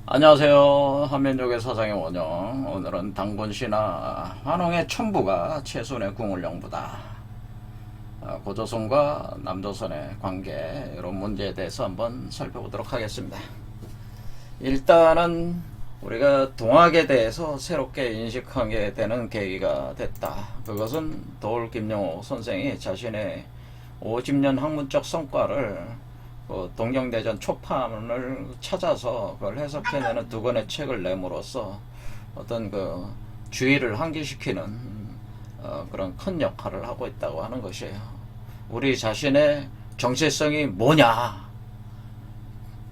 안녕하세요. 한면족의 사장의 원영. 오늘은 당군시나 환웅의 첨부가 최순의 궁을영부다. 고조선과 남조선의 관계 이런 문제에 대해서 한번 살펴보도록 하겠습니다. 일단은 우리가 동학에 대해서 새롭게 인식하게 되는 계기가 됐다. 그것은 도올 김영호 선생이 자신의 50년 학문적 성과를 동경대전 초판을 찾아서 그걸 해석해내는 두 권의 책을 내므로써 어떤 주의를 환기시키는 그런 큰 역할을 하고 있다고 하는 것이에요. 우리 자신의 정체성이 뭐냐?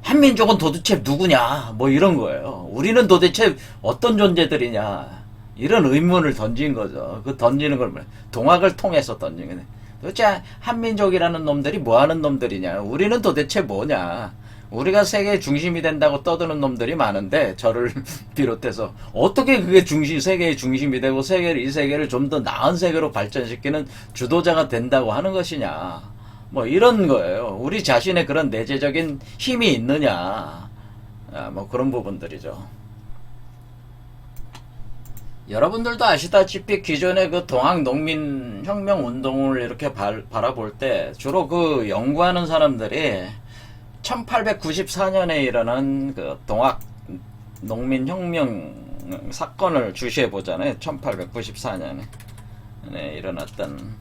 한민족은 도대체 누구냐? 뭐 이런 거예요. 우리는 도대체 어떤 존재들이냐? 이런 의문을 던진 거죠. 그 던지는 걸 동학을 통해서 던진 거예요. 도대체 한민족이라는 놈들이 뭐 하는 놈들이냐? 우리는 도대체 뭐냐? 우리가 세계의 중심이 된다고 떠드는 놈들이 많은데, 저를 비롯해서 어떻게 그게 세계의 중심이 되고 이 세계를 좀 더 나은 세계로 발전시키는 주도자가 된다고 하는 것이냐? 뭐 이런 거예요. 우리 자신의 그런 내재적인 힘이 있느냐? 뭐 그런 부분들이죠. 여러분들도 아시다시피 기존의 그 동학 농민 혁명 운동을 이렇게 바라볼 때 주로 그 연구하는 사람들이 1894년에 일어난 그 동학 농민 혁명 사건을 주시해 보잖아요. 1894년에 일어났던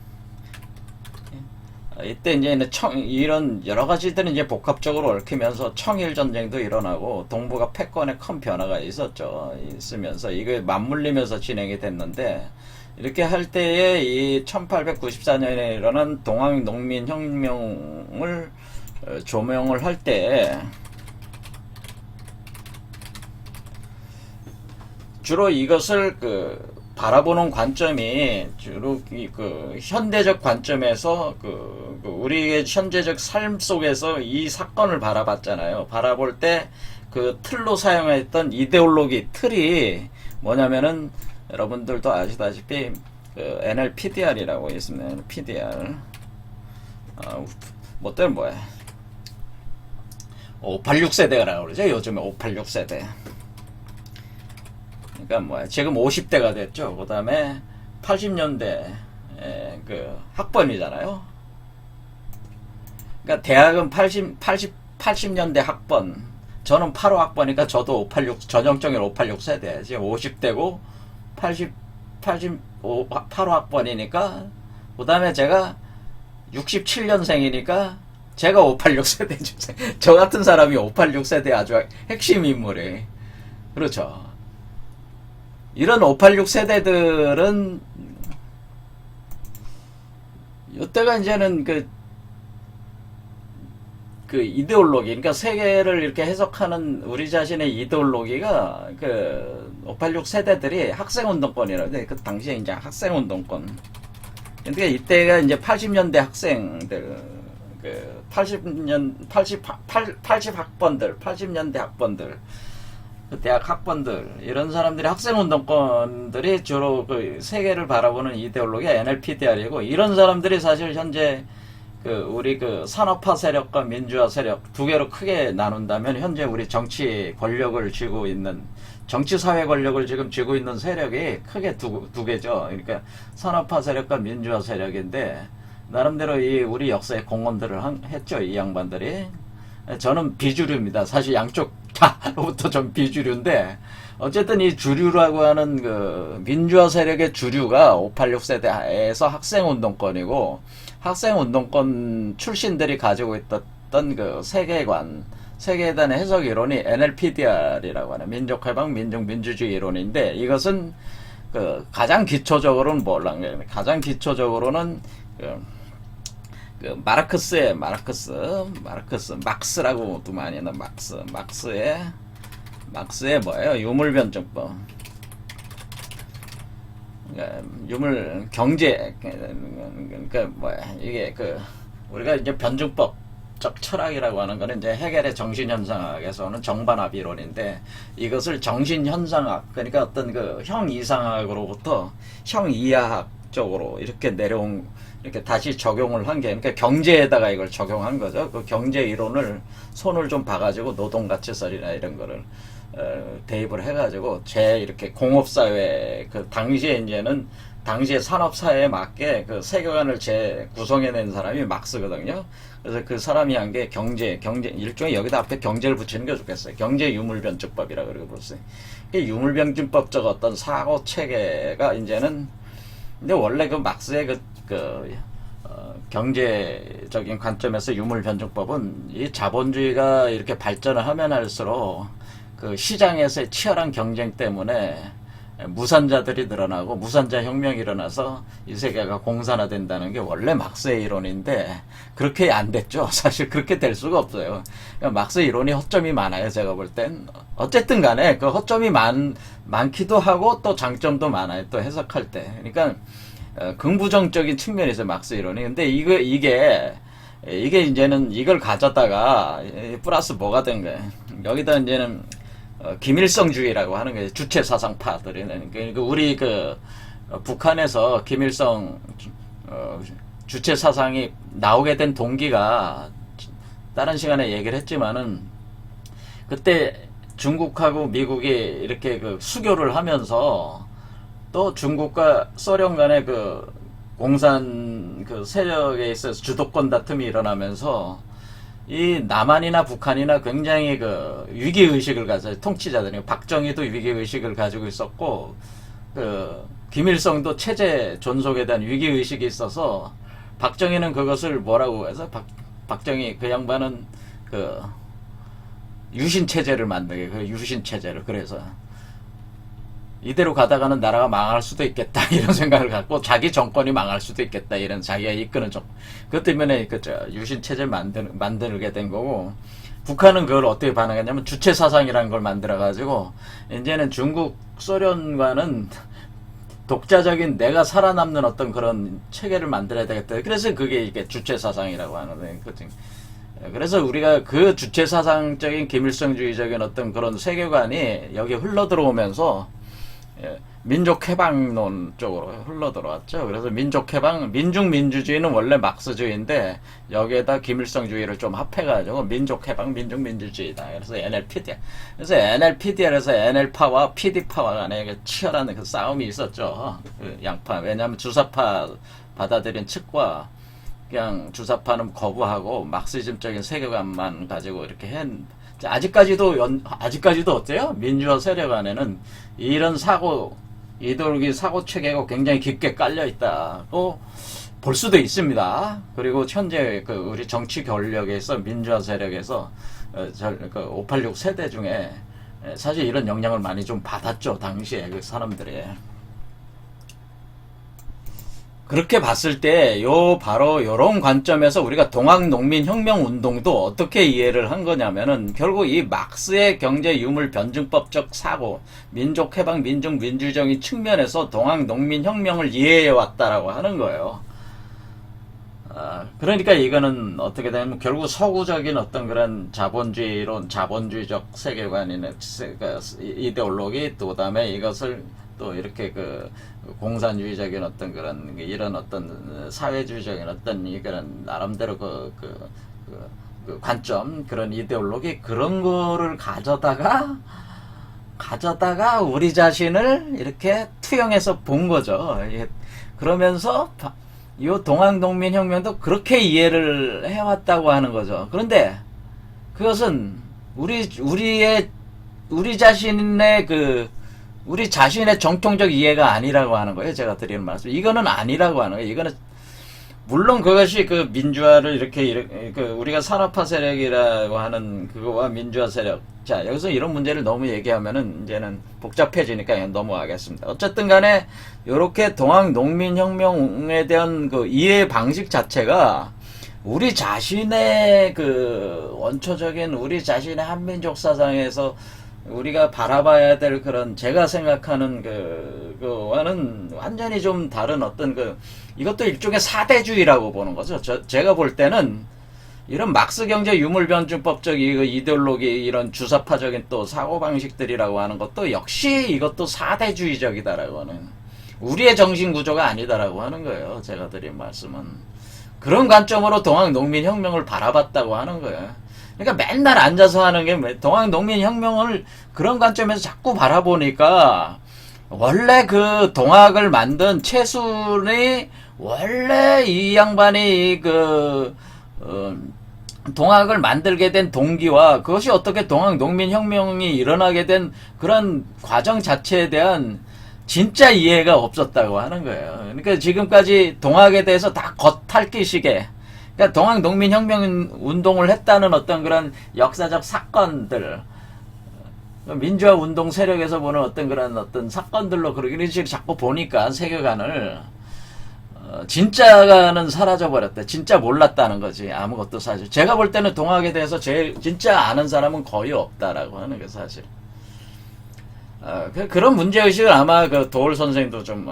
이때 이제 이런 여러 가지들이 이제 복합적으로 얽히면서 청일 전쟁도 일어나고 동북아 패권에 큰 변화가 있으면서 이게 맞물리면서 진행이 됐는데, 이렇게 할 때에 이 1894년에 일어난 동학 농민 혁명을 조명을 할 때 주로 이것을 바라보는 관점이 주로 현대적 관점에서 우리의 현재적 삶 속에서 이 사건을 바라봤잖아요. 바라볼 때 그 틀로 사용했던 이데올로기 틀이 뭐냐면은 여러분들도 아시다시피 NLPDR이라고 있습니다. NLPDR. 뭐 때는 뭐야? 586세대라고 그러죠. 요즘에 586세대. 그러니까 뭐야, 지금 50대가 됐죠. 그 다음에 80년대 학번이잖아요. 그러니까 대학은 80년대 학번. 저는 85 학번이니까 저도 586 전형적인 586 세대. 지금 50대고 85 학번이니까, 그 다음에 제가 67년생이니까 제가 586 세대죠. 저 같은 사람이 586 세대 아주 핵심 인물이. 그렇죠. 이런 586 세대들은 이때가 이제는 그 이데올로기, 그러니까 세계를 이렇게 해석하는 우리 자신의 이데올로기가 586 세대들이 학생운동권이라고, 그 당시에 이제 학생운동권. 그러니까 이때가 이제 80년대 학생들, 80 학번들, 80년대 학번들, 대학 학번들, 이런 사람들이 학생운동권들이 주로 세계를 바라보는 이데올로기가 NLPDR이고, 이런 사람들이 사실 현재 우리 산업화 세력과 민주화 세력 두 개로 크게 나눈다면, 현재 우리 정치 권력을 쥐고 있는, 정치 사회 권력을 지금 쥐고 있는 세력이 크게 두 개죠. 그러니까 산업화 세력과 민주화 세력인데, 나름대로 우리 역사에 공헌들을 했죠, 이 양반들이. 저는 비주류입니다. 사실 양쪽 다로부터 좀 비주류인데, 어쨌든 이 주류라고 하는 민주화 세력의 주류가 586 세대에서 학생운동권이고, 학생운동권 출신들이 가지고 있었던 세계관, 세계에 대한 해석 이론이 NLPDR이라고 하는 민족해방 민족민주주의 이론인데, 이것은 가장 기초적으로는 가장 기초적으로는 막스라고도 많이 하는 막스의 뭐예요? 유물변증법. 그러니까 유물 경제, 그러니까 뭐야, 이게 우리가 이제 변증법적 철학이라고 하는 거는 이제 해겔의 정신현상학에서는 정반합 이론인데, 이것을 정신현상학, 그러니까 어떤 형이상학으로부터 형이하학 쪽으로 이렇게 내려온, 이렇게 다시 적용을 한 게, 그러니까 경제에다가 이걸 적용한 거죠. 그 경제 이론을 손을 좀 봐가지고 노동가치설이나 이런 거를 대입을 해가지고 이렇게 공업사회 그 당시에 이제는 당시의 산업사회에 맞게 그 세계관을 구성해낸 사람이 막스거든요. 그래서 그 사람이 한 게 경제 일종의 여기다 앞에 경제를 붙이는 게 좋겠어요. 경제 유물변증법이라 그러고 부르어요. 유물변증법적 어떤 사고 체계가 이제는 근데 원래 그 막스의 경제적인 관점에서 유물변증법은 이 자본주의가 이렇게 발전을 하면 할수록 그 시장에서의 치열한 경쟁 때문에 무산자들이 늘어나고 무산자 혁명이 일어나서 이 세계가 공산화된다는 게 원래 막스의 이론인데 그렇게 안 됐죠. 사실 그렇게 될 수가 없어요. 그러니까 막스 이론이 허점이 많아요. 제가 볼 땐 어쨌든 간에 그 허점이 많기도 하고 또 장점도 많아요. 또 해석할 때. 그러니까 긍부정적인 측면이 있어요. 막스 이론이. 근데 이게 이제는 이걸 가져다가 플러스 뭐가 된 거예요. 여기다 이제는 김일성주의라고 하는 게 주체 사상파들이는 그러니까 우리 북한에서 김일성 주체 사상이 나오게 된 동기가 다른 시간에 얘기를 했지만은 그때 중국하고 미국이 이렇게 수교를 하면서 또 중국과 소련 간의 공산 세력에 있어서 주도권 다툼이 일어나면서 이 남한이나 북한이나 굉장히 위기의식을 가져요. 통치자들이. 박정희도 위기의식을 가지고 있었고, 김일성도 체제 존속에 대한 위기의식이 있어서, 박정희는 그것을 뭐라고 해서, 박정희 그 양반은 유신체제를 만들게, 유신체제를. 그래서, 이대로 가다가는 나라가 망할 수도 있겠다 이런 생각을 갖고 자기 정권이 망할 수도 있겠다 이런 자기가 이끄는 그것 때문에 유신 체제를 만들게 된 거고 북한은 그걸 어떻게 반응했냐면 주체 사상이라는 걸 만들어 가지고 이제는 중국 소련과는 독자적인 내가 살아남는 어떤 그런 체계를 만들어야 되겠다. 그래서 그게 이게 주체 사상이라고 하는 거예요. 그래서 우리가 그 주체 사상적인 김일성주의적인 어떤 그런 세계관이 여기 흘러 들어오면서 민족해방론 쪽으로 흘러 들어왔죠. 그래서 민족해방, 민중민주주의는 원래 막스주의인데 여기에다 김일성주의를 좀 합해가지고 민족해방, 민중민주주의다. 그래서 NLPD. 그래서 NLPD에서 NL파와 PD파와 간에 치열한 싸움이 있었죠. 양파. 왜냐하면 주사파 받아들인 측과 그냥 주사파는 거부하고 막시즘적인 세계관만 가지고 이렇게 아직까지도 어때요? 민주화 세력 안에는 이런 이데올로기 사고 체계가 굉장히 깊게 깔려 있다고 볼 수도 있습니다. 그리고 현재 우리 정치 권력에서 민주화 세력에서 586 세대 중에 사실 이런 영향을 많이 좀 받았죠. 당시에 그 사람들이. 그렇게 봤을 때 바로 요런 관점에서 우리가 동학농민혁명운동도 어떻게 이해를 한 거냐면은 결국 이 막스의 경제 유물 변증법적 사고, 민족해방, 민중민주적인 측면에서 동학농민혁명을 이해해 왔다라고 하는 거예요. 그러니까 이거는 어떻게 되냐면 결국 서구적인 어떤 그런 자본주의론, 자본주의적 세계관이나 이데올로기, 또 다음에 이것을 또 이렇게 공산주의적인 어떤 이런 어떤 사회주의적인 어떤 이런 나름대로 관점, 그런 이데올로기, 그런 거를 가져다가 우리 자신을 이렇게 투영해서 본 거죠. 그러면서 이 동학농민혁명도 그렇게 이해를 해왔다고 하는 거죠. 그런데 그것은 우리 자신의 우리 자신의 정통적 이해가 아니라고 하는 거예요. 제가 드리는 말씀. 이거는 아니라고 하는 거예요. 이거는 물론 그것이 민주화를 이렇게 우리가 산업화 세력이라고 하는 그거와 민주화 세력. 자, 여기서 이런 문제를 너무 얘기하면은 이제는 복잡해지니까 넘어가겠습니다. 어쨌든 간에 요렇게 동학농민혁명에 대한 이해 방식 자체가 우리 자신의 원초적인 우리 자신의 한민족 사상에서 우리가 바라봐야 될 그런 제가 생각하는 그거와는 완전히 좀 다른 어떤 이것도 일종의 사대주의라고 보는 거죠. 제가 볼 때는 이런 막스 경제 유물변증법적 이데올로기 이런 주사파적인 또 사고방식들이라고 하는 것도 역시 이것도 사대주의적이다라고 하는 우리의 정신구조가 아니다라고 하는 거예요. 제가 드린 말씀은 그런 관점으로 동학농민혁명을 바라봤다고 하는 거예요. 그러니까 맨날 앉아서 하는 게 동학농민혁명을 그런 관점에서 자꾸 바라보니까 원래 그 동학을 만든 최순이 원래 이 양반이 동학을 만들게 된 동기와 그것이 어떻게 동학농민혁명이 일어나게 된 그런 과정 자체에 대한 진짜 이해가 없었다고 하는 거예요. 그러니까 지금까지 동학에 대해서 다 겉핥기식의, 그러니까 동학농민혁명 운동을 했다는 어떤 그런 역사적 사건들, 민주화 운동 세력에서 보는 어떤 그런 어떤 사건들로 그런 식으로 자꾸 보니까 세계관을 진짜는 사라져버렸다. 진짜 몰랐다는 거지. 아무것도 사실. 제가 볼 때는 동학에 대해서 제일 진짜 아는 사람은 거의 없다라고 하는 게 사실. 그런 문제의식을 아마 그 도올 선생도 좀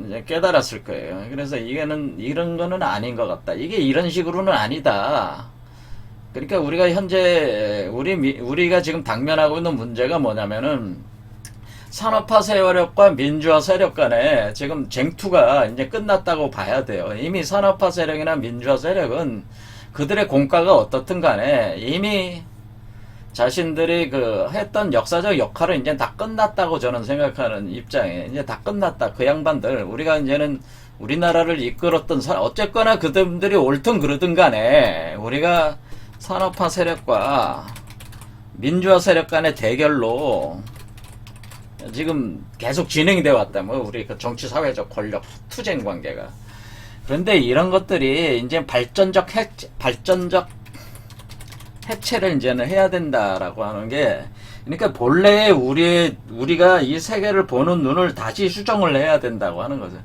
이제 깨달았을 거예요. 그래서 이런 거는 아닌 것 같다. 이게 이런 식으로는 아니다. 그러니까 우리가 현재 우리가 지금 당면하고 있는 문제가 뭐냐면은 산업화 세력과 민주화 세력 간에 지금 쟁투가 이제 끝났다고 봐야 돼요. 이미 산업화 세력이나 민주화 세력은 그들의 공과가 어떻든 간에 이미 자신들이 했던 역사적 역할은 이제 다 끝났다고 저는 생각하는 입장에, 이제 다 끝났다. 그 양반들, 우리가 이제는 우리나라를 이끌었던 어쨌거나 그들이 옳든 그르든 간에 우리가 산업화 세력과 민주화 세력 간의 대결로 지금 계속 진행이 되어 왔다. 우리 그 정치 사회적 권력 투쟁 관계가. 그런데 이런 것들이 이제 발전적 해체를 이제는 해야 된다라고 하는 게, 그러니까 본래의 우리가 이 세계를 보는 눈을 다시 수정을 해야 된다고 하는 거죠.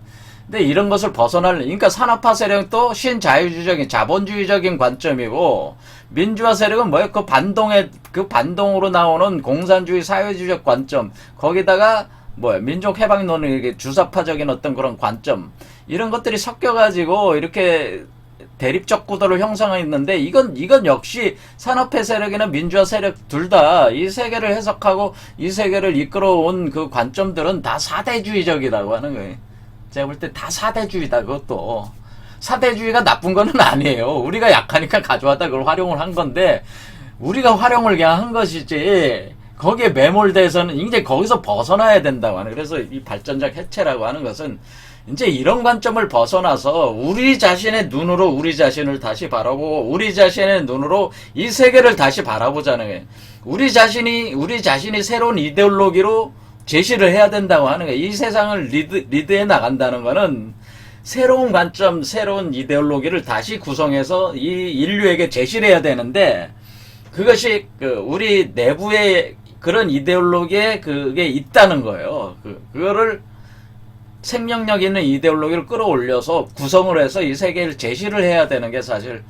근데 이런 것을 그러니까 산업화 세력도 신자유주의적인 자본주의적인 관점이고, 민주화 세력은 뭐예요? 그 반동으로 나오는 공산주의 사회주의적 관점, 거기다가 민족해방론의 주사파적인 어떤 그런 관점, 이런 것들이 섞여가지고 이렇게 대립적 구도를 형성했는데, 이건 역시 산업화 세력이나 민주화 세력 둘 다 이 세계를 해석하고 이 세계를 이끌어온 그 관점들은 다 사대주의적이라고 하는 거예요. 제가 볼 때 다 사대주의다. 그것도 사대주의가 나쁜 거는 아니에요. 우리가 약하니까 가져왔다 그걸 활용을 한 건데, 우리가 활용을 그냥 한 것이지 거기에 매몰돼서는 이제 거기서 벗어나야 된다고 하는. 그래서 이 발전적 해체라고 하는 것은 이제 이런 관점을 벗어나서 우리 자신의 눈으로 우리 자신을 다시 바라보고 우리 자신의 눈으로 이 세계를 다시 바라보자는 거예요. 우리 자신이 새로운 이데올로기로 제시를 해야 된다고 하는 거예요. 이 세상을 리드해 나간다는 거는 새로운 관점, 새로운 이데올로기를 다시 구성해서 이 인류에게 제시를 해야 되는데, 그것이 우리 내부에 그런 이데올로기에 그게 있다는 거예요. 그거를 생명력 있는 이데올로기를 끌어올려서 구성을 해서 이 세계를 제시를 해야 되는 게 사실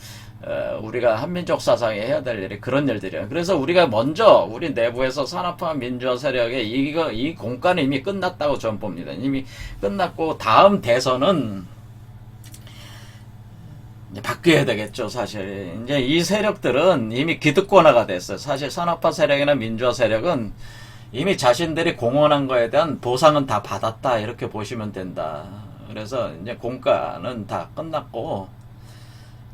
우리가 한민족 사상에 해야 될 일이 그런 일들이에요. 그래서 우리가 먼저 우리 내부에서 산업화 민주화 세력의 이 공과는 이미 끝났다고 저는 봅니다. 이미 끝났고 다음 대선은 이제 바뀌어야 되겠죠. 사실 이제 이 세력들은 이미 기득권화가 됐어요. 사실 산업화 세력이나 민주화 세력은 이미 자신들이 공헌한 거에 대한 보상은 다 받았다, 이렇게 보시면 된다. 그래서 이제 공과는 다 끝났고,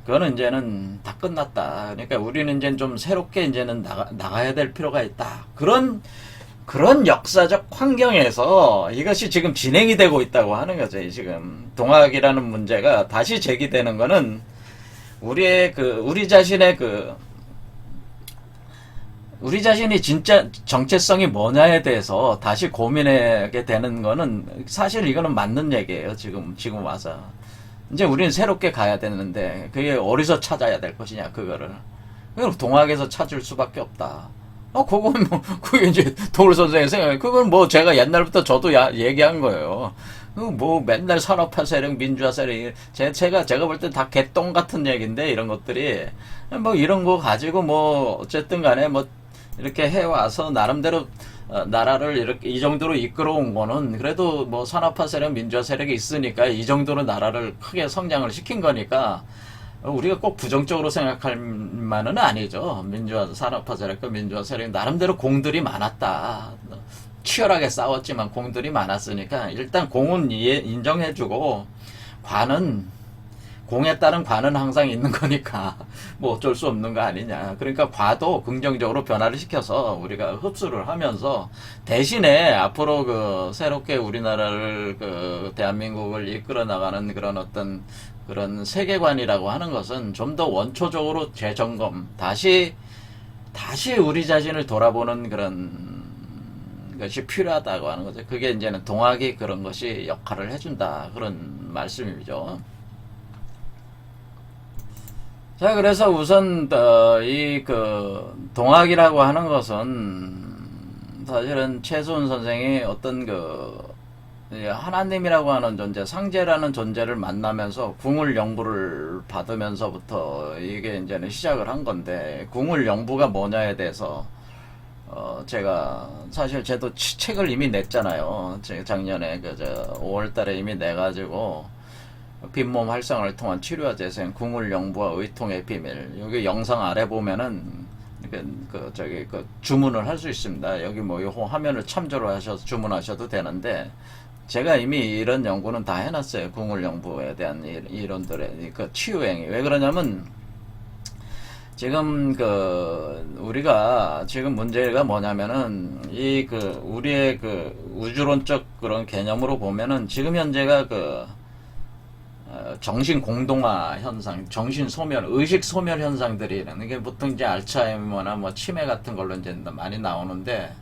그거는 이제는 다 끝났다. 그러니까 우리는 이제 좀 새롭게 이제는 나가야 될 필요가 있다. 그런 역사적 환경에서 이것이 지금 진행이 되고 있다고 하는 거죠. 지금 동학이라는 문제가 다시 제기되는 거는 우리 자신이 진짜 정체성이 뭐냐에 대해서 다시 고민하게 되는 거는 사실 이거는 맞는 얘기예요. 지금 와서. 이제 우리는 새롭게 가야 되는데, 그게 어디서 찾아야 될 것이냐, 그거를. 동학에서 찾을 수밖에 없다. 그건 그게 이제 도울 선생의 생각이에요. 그건 제가 옛날부터 저도 얘기한 거예요. 맨날 산업화 세력, 민주화 세력, 제가 볼 때 다 개똥 같은 얘기인데, 이런 것들이. 이런 거 가지고 어쨌든 간에 이렇게 해와서 나름대로 나라를 이렇게 이 정도로 이끌어온 거는 그래도 산업화 세력, 민주화 세력이 있으니까 이 정도로 나라를 크게 성장을 시킨 거니까 우리가 꼭 부정적으로 생각할 만은 아니죠. 산업화 세력과 민주화 세력이 나름대로 공들이 많았다. 치열하게 싸웠지만 공들이 많았으니까 일단 공은 인정해주고, 공에 따른 과는 항상 있는 거니까 뭐 어쩔 수 없는 거 아니냐. 그러니까 과도 긍정적으로 변화를 시켜서 우리가 흡수를 하면서 대신에 앞으로 그 새롭게 우리나라를 그 대한민국을 이끌어 나가는 그런 어떤 그런 세계관이라고 하는 것은 좀 더 원초적으로 재점검, 다시 우리 자신을 돌아보는 그런 것이 필요하다고 하는 거죠. 그게 이제는 동학이 그런 것이 역할을 해준다. 그런 말씀이죠. 자, 그래서 우선, 이, 동학이라고 하는 것은, 사실은 최수훈 선생이 어떤 하나님이라고 하는 존재, 상제라는 존재를 만나면서 궁을 영부를 받으면서부터 이게 이제는 시작을 한 건데, 궁을 영부가 뭐냐에 대해서, 제가, 사실 저도 책을 이미 냈잖아요. 작년에, 5월 달에 이미 내가지고, 빈몸 활성화를 통한 치료와 재생, 궁을 영부와 의통의 비밀. 여기 영상 아래 보면은 주문을 할 수 있습니다. 여기 뭐 이 화면을 참조를 하셔서 주문하셔도 되는데 제가 이미 이런 연구는 다 해놨어요. 궁을 영부에 대한 이론들의 그 치유행위. 왜 그러냐면 지금 우리가 지금 문제가 뭐냐면은 우리의 우주론적 그런 개념으로 보면은 지금 현재가 정신 공동화 현상, 정신 소멸, 의식 소멸 현상들이 이게 보통 이제 알츠하이머나 뭐 치매 같은 걸로 이제 많이 나오는데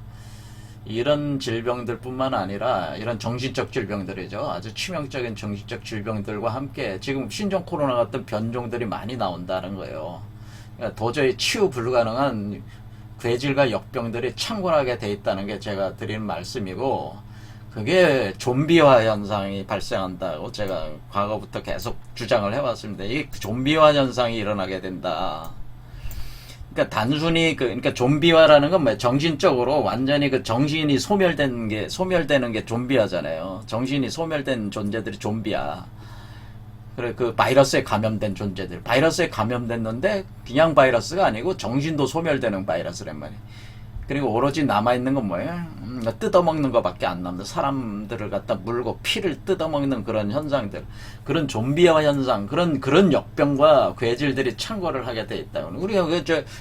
이런 질병들뿐만 아니라 이런 정신적 질병들이죠. 아주 치명적인 정신적 질병들과 함께 지금 신종 코로나 같은 변종들이 많이 나온다는 거예요. 그러니까 도저히 치유 불가능한 괴질과 역병들이 창궐하게 돼 있다는 게 제가 드리는 말씀이고 그게 좀비화 현상이 발생한다고 제가 과거부터 계속 주장을 해왔습니다. 이 좀비화 현상이 일어나게 된다. 그러니까 단순히 그러니까 좀비화라는 건 뭐예요? 정신적으로 완전히 정신이 소멸되는 게 좀비화잖아요. 정신이 소멸된 존재들이 좀비야. 그래 바이러스에 감염된 존재들. 바이러스에 감염됐는데 그냥 바이러스가 아니고 정신도 소멸되는 바이러스란 말이에요. 그리고 오로지 남아있는 건 뭐예요? 뜯어먹는 것밖에 안 남는다. 사람들을 갖다 물고 피를 뜯어먹는 그런 현상들, 그런 좀비화 현상, 그런 역병과 괴질들이 창궐을 하게 돼 있다. 우리가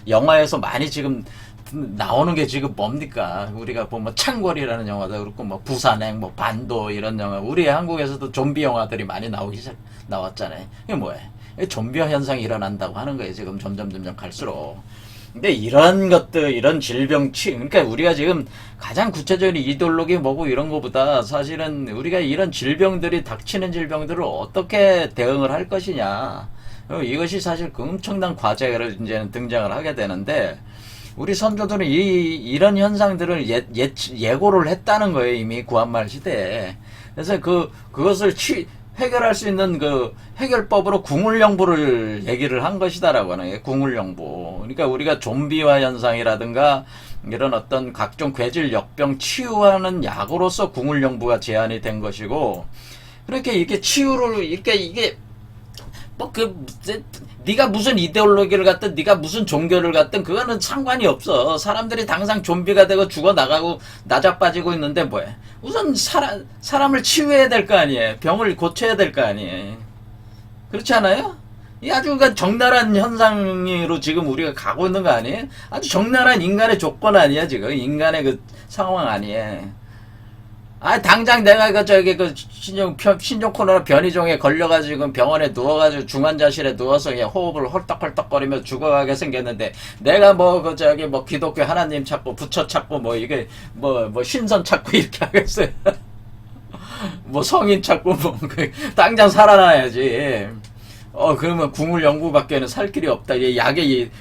영화에서 많이 지금 나오는 게 지금 뭡니까? 우리가 보면 창궐이라는 영화도 그렇고, 뭐 부산행, 뭐 반도 이런 영화, 우리 한국에서도 좀비 영화들이 많이 나왔잖아요. 이게 뭐예요? 좀비화 현상이 일어난다고 하는 거예요. 지금 점점 갈수록. 근데 이런 것들, 이런 질병치, 그러니까 우리가 지금 가장 구체적인 이데올로기 뭐고 이런 거보다 사실은 우리가 이런 질병들이 닥치는 질병들을 어떻게 대응을 할 것이냐. 이것이 사실 엄청난 과제로 이제는 등장을 하게 되는데, 우리 선조들은 이런 현상들을 예고를 했다는 거예요. 이미 구한말 시대에. 그래서 그것을 해결할 수 있는 해결법으로 궁울영부를 얘기를 한 것이다라고 하는 게 궁울영부. 그러니까 우리가 좀비화 현상이라든가 이런 어떤 각종 괴질 역병 치유하는 약으로서 궁울영부가 제안이 된 것이고, 그렇게 이렇게 치유를 이게 네가 무슨 이데올로기를 갖든 네가 무슨 종교를 갖든 그거는 상관이 없어. 사람들이 당장 좀비가 되고 죽어나가고 나자빠지고 있는데 뭐해. 우선 사람을 치유해야 될 거 아니에요. 병을 고쳐야 될 거 아니에요. 그렇지 않아요? 이 아주 적나라한 현상으로 지금 우리가 가고 있는 거 아니에요? 아주 적나라한 인간의 조건 아니야 지금. 인간의 상황 아니에요. 당장 내가 신종 코로나 변이종에 걸려가지고 병원에 누워가지고 중환자실에 누워서 그냥 호흡을 헐떡헐떡거리며 죽어가게 생겼는데, 내가 기독교 하나님 찾고 부처 찾고 이게 신선 찾고 이렇게 하겠어요? 성인 찾고 당장 살아나야지. 그러면 궁울영부밖에는 살 길이 없다.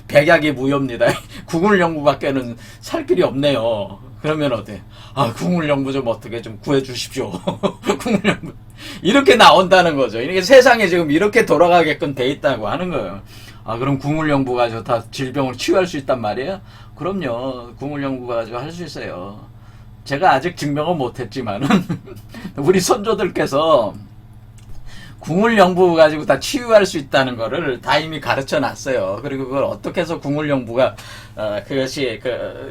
백약이 무효입니다. 궁울영부밖에는 살 길이 없네요. 그러면 어때? 궁울영부 좀 어떻게 좀 구해주십시오. 궁울영부. 이렇게 나온다는 거죠. 이게 세상에 지금 이렇게 돌아가게끔 돼 있다고 하는 거예요. 그럼 궁울영부 가지고 다 질병을 치유할 수 있단 말이에요? 그럼요. 궁울영부 가지고 할 수 있어요. 제가 아직 증명은 못했지만은, 우리 선조들께서 궁울영부 가지고 다 치유할 수 있다는 거를 다 이미 가르쳐 놨어요. 그리고 그걸 어떻게 해서 궁울영부가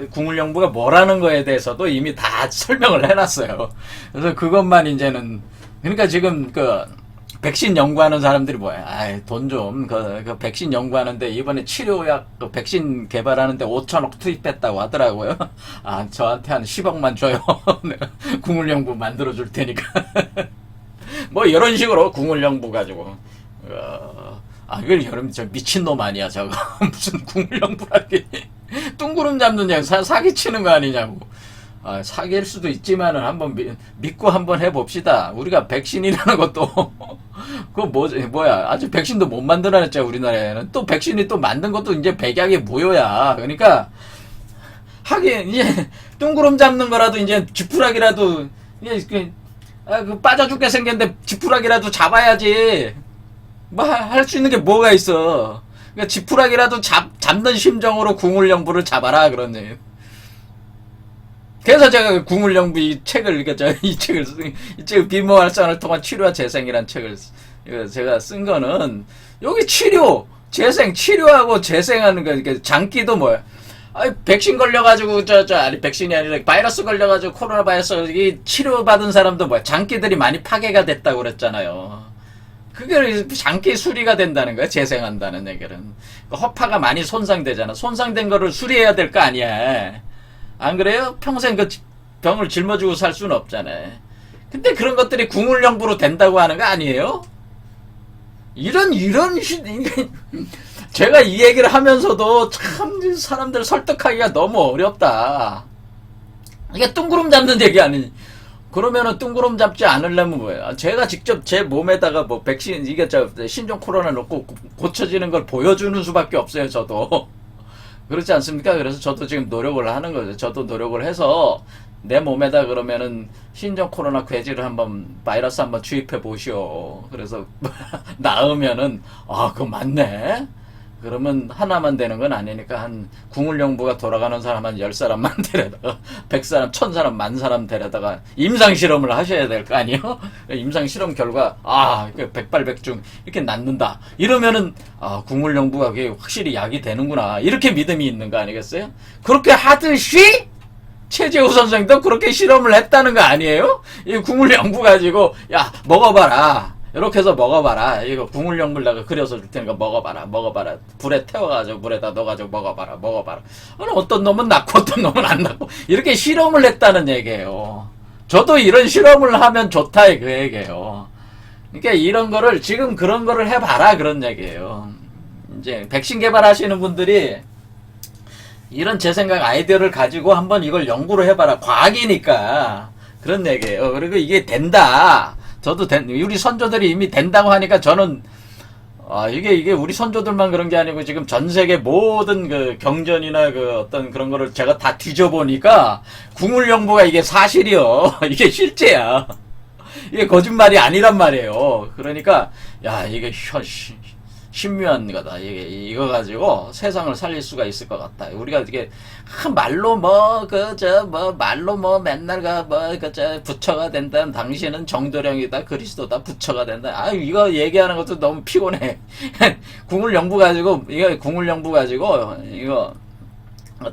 궁울영부가 뭐라는 거에 대해서도 이미 다 설명을 해놨어요. 그래서 그것만 이제는, 그러니까 지금 백신 연구하는 사람들이 뭐야? 아이, 돈 좀, 그 백신 연구하는데, 이번에 치료약, 그 백신 개발하는데 5천억 투입했다고 하더라고요. 아, 저한테 한 10억만 줘요. 내가 궁울연구 만들어줄 테니까. 뭐, 이런 식으로 궁울연구 가지고. 그걸 여러분, 저 미친놈 아니야, 저거. 무슨 궁울연구라니. 뚱구름 잡는 양 사기치는 거 아니냐고. 아, 사기일 수도 있지만은 한번 믿고 한번 해봅시다. 우리가 백신이라는 것도 그거 뭐야 아직 백신도 못 만들어냈죠 우리나라에는. 또 백신이 또 만든 것도 이제 백약이 무효야. 그러니까 하긴 이제 뚱구름 잡는 거라도 이제 지푸라기라도 이제 그 빠져 죽게 생겼는데 지푸라기라도 잡아야지. 뭐 할 수 있는 게 뭐가 있어. 그러니까 지푸라기라도 잡는 심정으로 궁울연부를 잡아라 그런 얘기. 그래서 제가 궁울연부 이 책을 비모활성을 통한 치료와 재생이란 책을 제가 쓴 거는 여기 치료, 재생, 치료하고 재생하는 거. 그러니까 장기도 뭐야? 아니 백신 걸려가지고 아니 백신이 아니라 바이러스 걸려가지고 코로나 바이러스 이 치료받은 사람도 뭐야? 장기들이 많이 파괴가 됐다고 그랬잖아요. 그게 장기 수리가 된다는 거야. 재생한다는 얘기는. 허파가 많이 손상되잖아. 손상된 거를 수리해야 될 거 아니야. 안 그래요? 평생 그 병을 짊어지고 살 수는 없잖아요. 근데 그런 것들이 궁울연부로 된다고 하는 거 아니에요? 제가 이 얘기를 하면서도 참 사람들 설득하기가 너무 어렵다. 이게 뚱구름 잡는 얘기 아니니. 그러면은 뚱구름 잡지 않으려면 뭐예요? 제가 직접 제 몸에다가 뭐 백신, 이게 신종 코로나 넣고 고쳐지는 걸 보여주는 수밖에 없어요, 저도. 그렇지 않습니까? 그래서 저도 지금 노력을 하는 거죠. 저도 노력을 해서 내 몸에다 그러면은 신종 코로나 괴질을 바이러스 한번 주입해 보시오. 그래서 나으면은 그거 맞네. 그러면 하나만 되는 건 아니니까 한 궁울연부가 돌아가는 사람 한 10사람만 데려다가 100사람, 1000사람, 10,000사람 데려다가 임상실험을 하셔야 될 거 아니에요? 임상실험 결과 백발백중 이렇게 낫는다. 이러면은 궁울연부가 그게 확실히 약이 되는구나. 이렇게 믿음이 있는 거 아니겠어요? 그렇게 하듯이 최재우 선생도 그렇게 실험을 했다는 거 아니에요? 이 궁울연부 가지고 야 먹어봐라. 이렇게 해서 먹어봐라. 이거 궁울연부를 내가 그려서 줄 테니까 먹어봐라. 불에 태워가지고 물에다 넣어가지고 먹어봐라. 어떤 놈은 낫고 어떤 놈은 안 낫고 이렇게 실험을 했다는 얘기예요. 저도 이런 실험을 하면 좋다 그 얘기예요. 그러니까 이런 거를 지금 그런 거를 해봐라 그런 얘기예요. 이제 백신 개발하시는 분들이 이런 제 생각 아이디어를 가지고 한번 이걸 연구를 해봐라. 과학이니까 그런 얘기예요. 그리고 이게 된다. 저도 우리 선조들이 이미 된다고 하니까 저는 이게 우리 선조들만 그런 게 아니고 지금 전 세계 모든 그 경전이나 그 어떤 그런 거를 제가 다 뒤져보니까 궁울연부가 이게 사실이요. 이게 실제야. 이게 거짓말이 아니란 말이에요. 그러니까 이게 신묘한 거다. 이거 가지고 세상을 살릴 수가 있을 것 같다. 우리가 이게 말로 말로 맨날 부처가 된다. 당신은 정도령이다. 그리스도다. 부처가 된다. 이거 얘기하는 것도 너무 피곤해. 궁울연부 가지고 이거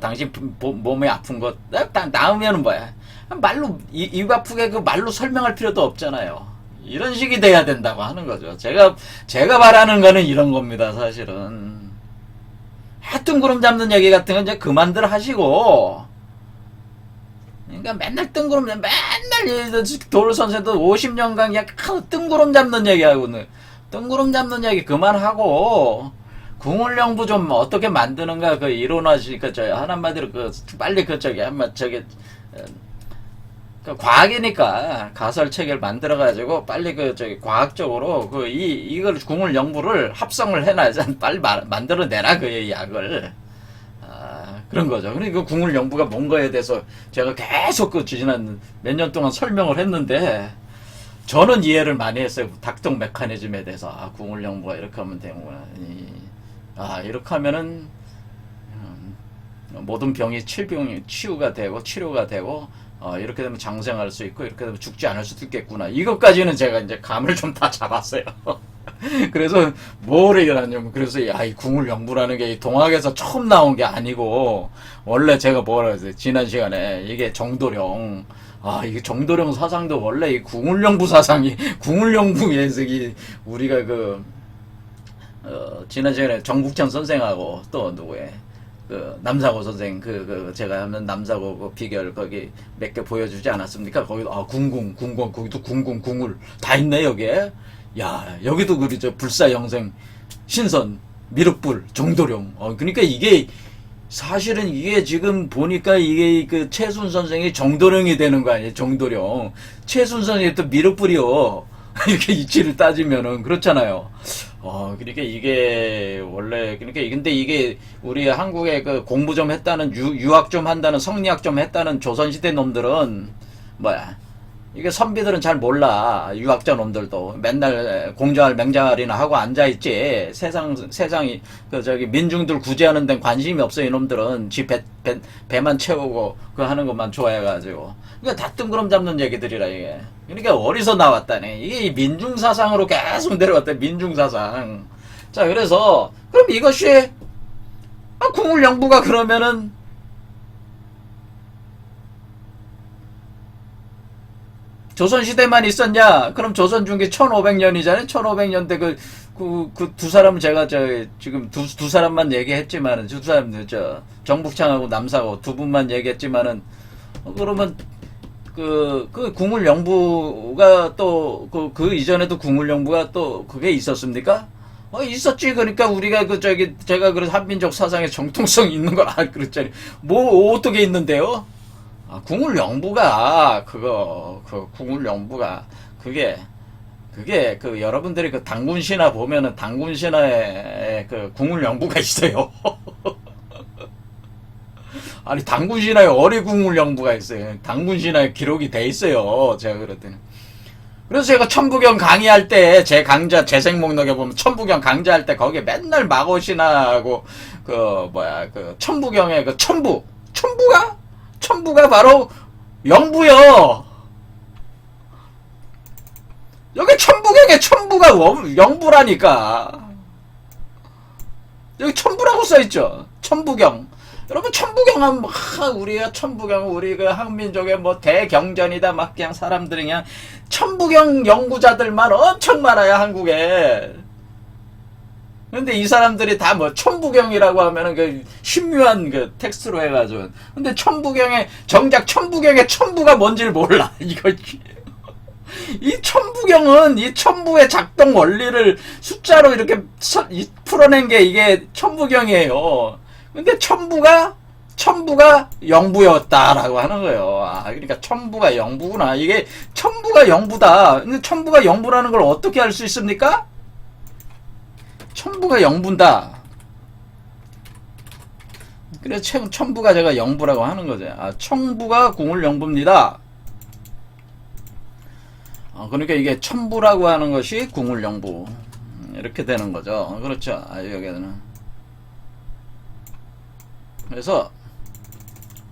당신 몸에 아픈 것 딱 나으면은 뭐야? 말로 입 아프게 그 말로 설명할 필요도 없잖아요. 이런 식이 돼야 된다고 하는 거죠. 제가 바라는 거는 이런 겁니다, 사실은. 뜬구름 잡는 얘기 같은 건 이제 그만들 하시고, 그러니까 맨날 도를 선생도 50년간 뜬구름 잡는 얘기하고는, 뜬구름 잡는 얘기 그만하고, 궁울연부 좀 어떻게 만드는가, 이론화시니까, 한마디로 빨리 과학이니까 가설책을 만들어가지고 빨리 과학적으로 이걸 궁울연부를 합성을 해놔야지 빨리 만들어내라 그 약을. 그런 거죠. 그러니까 궁울연부가 뭔가에 대해서 제가 계속 지난 몇 년 동안 설명을 했는데 저는 이해를 많이 했어요. 닥터 메커니즘에 대해서 궁울연부가 이렇게 하면 되는구나. 이렇게 하면은 모든 병이 치유가 되고 치료가 되고 이렇게 되면 장생할 수 있고 이렇게 되면 죽지 않을 수도 있겠구나. 이것까지는 제가 이제 감을 좀 다 잡았어요. 그래서 뭘 얘기하냐면, 그래서 야, 이 궁울영부라는 게 이 동학에서 처음 나온 게 아니고, 원래 제가 뭐라 그랬어요? 지난 시간에 이게 정도령, 아, 이게 정도령 사상도 원래 이 궁울영부 사상이, 궁울영부 예색이 우리가 지난 시간에 정국천 선생하고 또 누구의 남사고 선생 제가 하면 남사고 비결 거기 몇 개 보여주지 않았습니까? 거기도 궁궁 거기도 궁궁 궁울 다 있네 여기에. 야, 여기도 그러죠. 불사영생 신선 미륵불 정도령. 그러니까 이게 사실은 이게 지금 보니까 이게 그 최순 선생이 정도령이 되는 거 아니에요? 정도령. 최순 선생이 또 미륵불이요. 이렇게 이치를 따지면은 그렇잖아요. 그러니까 이게 원래 그러니까 근데 이게 우리 한국에 그 공부 좀 했다는 유학 좀 한다는 성리학 좀 했다는 조선시대 놈들은 뭐야? 이게 선비들은 잘 몰라. 유학자 놈들도 맨날 공자할 맹자할이나 하고 앉아있지. 세상이 민중들 구제하는 데는 관심이 없어. 이놈들은 지 배만 채우고 하는 것만 좋아해가지고. 그러니까 다 뜬구름 잡는 얘기들이라 이게. 그러니까 어디서 나왔다네. 이게 민중사상으로 계속 내려왔다. 민중사상. 자, 그래서 그럼 이것이 궁울영부가 그러면은 조선시대만 있었냐? 그럼 조선중기 1500년이잖아요? 1500년대 그 두 사람은 제가 지금 두 사람만 얘기했지만은, 두 사람, 정북창하고 남사고 두 분만 얘기했지만은, 그러면, 궁울영부가 또, 그 이전에도 궁울영부가 또 그게 있었습니까? 있었지. 그러니까 우리가 제가 그래서 한민족 사상에 정통성이 있는 걸 그랬잖아요. 뭐, 어떻게 있는데요? 궁울영부가 궁울영부가 그게 여러분들이 그 당군신화 보면은 당군신화에 그 궁울영부가 있어요. 아니 당군신화에 어리궁울영부가 있어요. 당군신화에 기록이 돼 있어요. 제가 그랬더니. 그래서 제가 천부경 강의할 때 제 강좌 재생 목록에 보면 천부경 강좌할 때 거기에 맨날 마고신화하고 천부경의 천부가 바로 영부요. 여기 천부경에 천부가 영부라니까. 여기 천부라고 써있죠. 천부경. 여러분 천부경은 우리가 한민족의 대경전이다. 막 그냥 사람들이 그냥 천부경 연구자들만 엄청 많아요 한국에. 근데 이 사람들이 다 천부경이라고 하면은 신묘한 텍스트로 해가지고. 근데 정작 천부경의 천부가 뭔지를 몰라. 이거. 이 천부경은 이 천부의 작동 원리를 숫자로 이렇게 풀어낸 게 이게 천부경이에요. 근데 천부가 영부였다라고 하는 거예요. 그러니까 천부가 영부구나. 이게 천부가 영부다. 근데 천부가 영부라는 걸 어떻게 알 수 있습니까? 천부가 영부다. 그래서 천부가 제가 영부라고 하는 거죠. 천부가 궁울영부입니다. 그러니까 이게 천부라고 하는 것이 궁울영부. 이렇게 되는 거죠. 그렇죠. 여기는. 그래서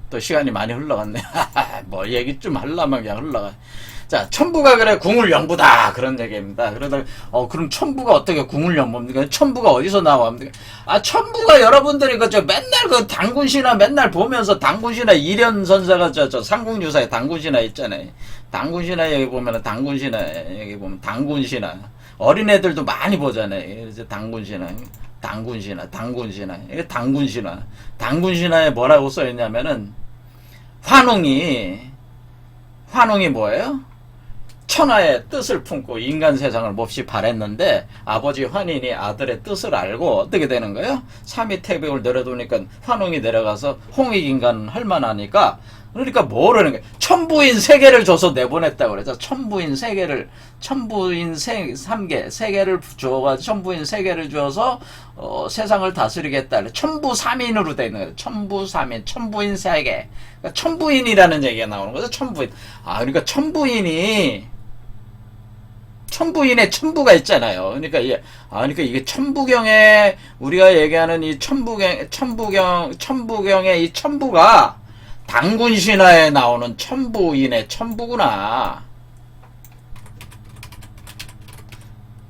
또 시간이 많이 흘러갔네. 얘기 좀 하려면 그냥 흘러가. 자, 천부가 그래 궁울영부다 그런 얘기입니다. 그러다 그럼 천부가 어떻게 궁울영부입니까? 천부가 어디서 나옵니까? 천부가 여러분들이 맨날 당군신화 맨날 보면서 당군신화 이련선사가 삼국유사에 당군신화 있잖아요. 당군신화 여기 보면은 여기 보면 당군신화 어린애들도 많이 보잖아요. 이제 당군신화에 뭐라고 써있냐면은 환웅이 뭐예요? 천하의 뜻을 품고 인간 세상을 몹시 바랬는데 아버지 환인이 아들의 뜻을 알고 어떻게 되는 거예요? 삼위태백을 내려두니까 환웅이 내려가서 홍익인간 할만하니까 그러니까 뭐라는 거예요? 천부인 세계를 줘서 내보냈다고 그래서 천부인 세계를 주어가지고 천부인 세계를 주어서 세상을 다스리겠다. 천부삼인으로 되어 있는 거예요. 천부삼인, 천부인 세계. 그러니까 천부인이라는 얘기가 나오는 거죠. 천부인. 그러니까 천부인의 천부가 있잖아요. 그러니까 이게 천부경에 우리가 얘기하는 이 천부경의 이 천부가 당군신화에 나오는 천부인의 천부구나.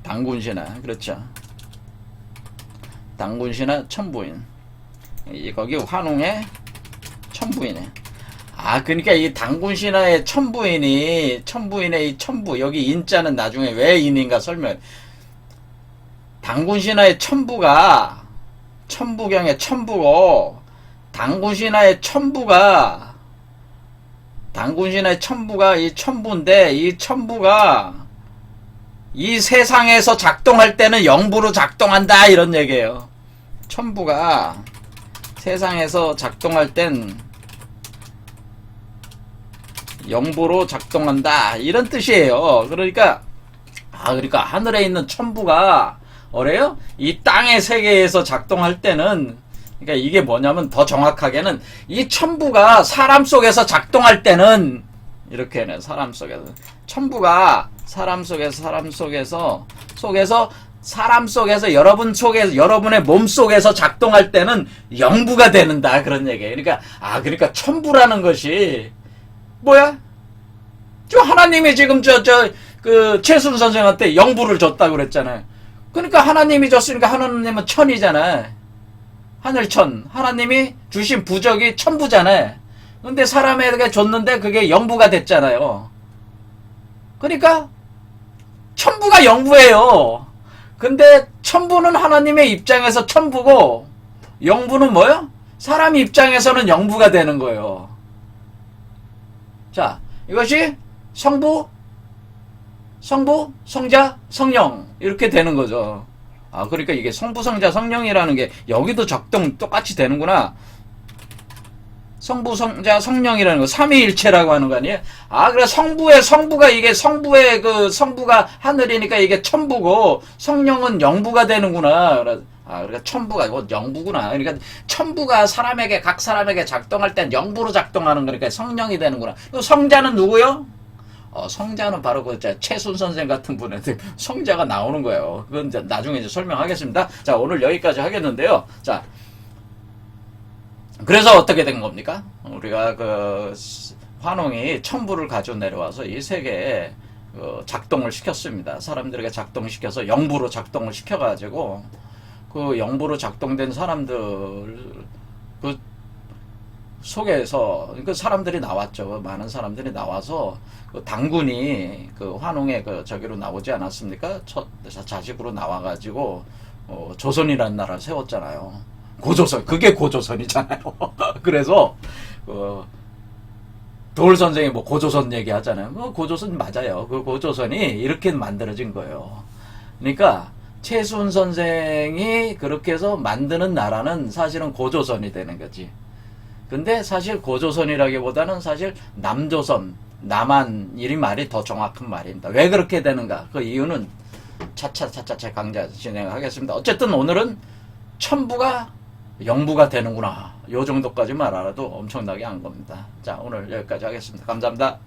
당군신하. 그렇죠. 당군신하 천부인. 거기 환웅의 천부인이에요. 아, 그러니까 이 당군신하의 천부인의 이 천부, 여기 인자는 나중에 왜 인인가 설명. 당군신하의 천부가 천부경의 천부고, 당군신하의 천부가 이 천부인데, 이 천부가 이 세상에서 작동할 때는 영부로 작동한다, 이런 얘기예요. 천부가 세상에서 작동할 땐 영부로 작동한다, 이런 뜻이에요. 그러니까 하늘에 있는 천부가 뭐래요? 이 땅의 세계에서 작동할 때는, 그러니까 이게 뭐냐면 더 정확하게는 이 천부가 사람 속에서 작동할 때는 이렇게는 사람 속에서 천부가 사람 속에서 여러분의 몸 속에서 작동할 때는 영부가 되는다, 그런 얘기예요. 그러니까 천부라는 것이 뭐야? 저 하나님이 지금 그 최순 선생한테 영부를 줬다고 그랬잖아요. 그러니까 하나님이 줬으니까 하나님은 천이잖아. 하늘천. 하나님이 주신 부적이 천부잖아. 근데 사람에게 줬는데 그게 영부가 됐잖아요. 그러니까 천부가 영부예요. 근데 천부는 하나님의 입장에서 천부고, 영부는 뭐요? 사람 입장에서는 영부가 되는 거예요. 자, 이것이 성부, 성자, 성령, 이렇게 되는 거죠. 아, 그러니까 이게 성부, 성자, 성령이라는 게 여기도 적동 똑같이 되는구나. 성부, 성자, 성령이라는 거 삼위일체라고 하는 거 아니에요? 아, 그래 성부가 이게 성부가 하늘이니까 이게 천부고, 성령은 영부가 되는구나. 그러니까 천부가 이거 영부구나. 그러니까 천부가 각 사람에게 작동할 땐 영부로 작동하는 거니까 성령이 되는구나. 성자는 누구요? 성자는 바로 최순 선생 같은 분한테 성자가 나오는 거예요. 그건 이제 나중에 설명하겠습니다. 자, 오늘 여기까지 하겠는데요. 자, 그래서 어떻게 된 겁니까? 우리가 환웅이 천부를 가지고 내려와서 이 세계에 작동을 시켰습니다. 사람들에게 작동시켜서 영부로 작동을 시켜가지고, 그 영부로 작동된 사람들 속에서 그 사람들이 나왔죠. 많은 사람들이 나와서 당군이 환웅의 저기로 나오지 않았습니까? 첫 자식으로 나와가지고 조선이라는 나라를 세웠잖아요. 고조선, 그게 고조선이잖아요. 그래서 도울 선생이 고조선 얘기하잖아요. 고조선 맞아요. 그 고조선이 이렇게 만들어진 거예요. 그러니까 최순 선생이 그렇게 해서 만드는 나라는 사실은 고조선이 되는 거지. 근데 사실 고조선이라기보다는 사실 남조선, 남한, 이 말이 더 정확한 말입니다. 왜 그렇게 되는가? 그 이유는 차차 강좌 진행하겠습니다. 어쨌든 오늘은 천부가 영부가 되는구나, 요 정도까지만 알아도 엄청나게 한 겁니다. 자, 오늘 여기까지 하겠습니다. 감사합니다.